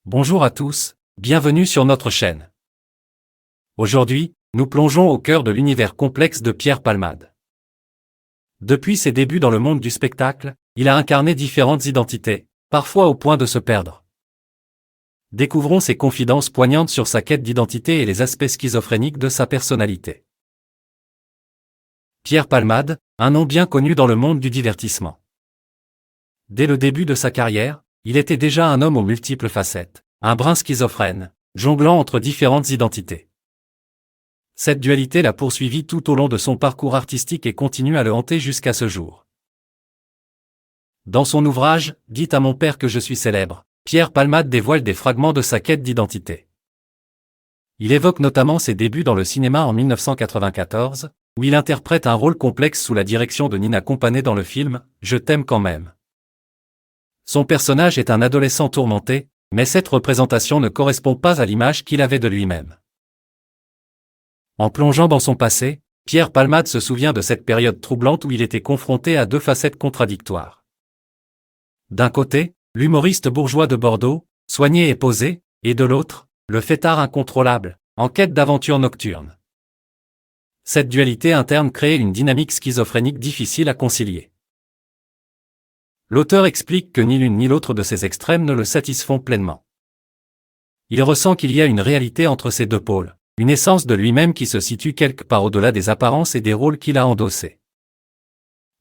Bonjour à tous, bienvenue sur notre chaîne. Aujourd'hui, nous plongeons au cœur de l'univers complexe de Pierre Palmade. Depuis ses débuts dans le monde du spectacle, il a incarné différentes identités, parfois au point de se perdre. Découvrons ses confidences poignantes sur sa quête d'identité et les aspects schizophréniques de sa personnalité. Pierre Palmade, un nom bien connu dans le monde du divertissement. Dès le début de sa carrière, il était déjà un homme aux multiples facettes, un brin schizophrène, jonglant entre différentes identités. Cette dualité l'a poursuivi tout au long de son parcours artistique et continue à le hanter jusqu'à ce jour. Dans son ouvrage « Dites à mon père que je suis célèbre », Pierre Palmade dévoile des fragments de sa quête d'identité. Il évoque notamment ses débuts dans le cinéma en 1994, où il interprète un rôle complexe sous la direction de Nina Companet dans le film « Je t'aime quand même ». Son personnage est un adolescent tourmenté, mais cette représentation ne correspond pas à l'image qu'il avait de lui-même. En plongeant dans son passé, Pierre Palmade se souvient de cette période troublante où il était confronté à deux facettes contradictoires. D'un côté, l'humoriste bourgeois de Bordeaux, soigné et posé, et de l'autre, le fêtard incontrôlable, en quête d'aventures nocturnes. Cette dualité interne crée une dynamique schizophrénique difficile à concilier. L'auteur explique que ni l'une ni l'autre de ces extrêmes ne le satisfont pleinement. Il ressent qu'il y a une réalité entre ces deux pôles, une essence de lui-même qui se situe quelque part au-delà des apparences et des rôles qu'il a endossés.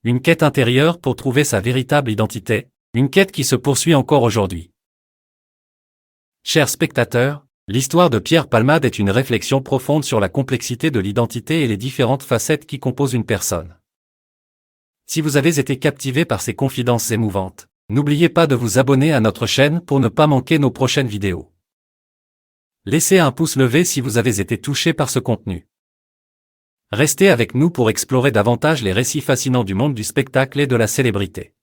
Une quête intérieure pour trouver sa véritable identité, une quête qui se poursuit encore aujourd'hui. Chers spectateurs, l'histoire de Pierre Palmade est une réflexion profonde sur la complexité de l'identité et les différentes facettes qui composent une personne. Si vous avez été captivé par ces confidences émouvantes, n'oubliez pas de vous abonner à notre chaîne pour ne pas manquer nos prochaines vidéos. Laissez un pouce levé si vous avez été touché par ce contenu. Restez avec nous pour explorer davantage les récits fascinants du monde du spectacle et de la célébrité.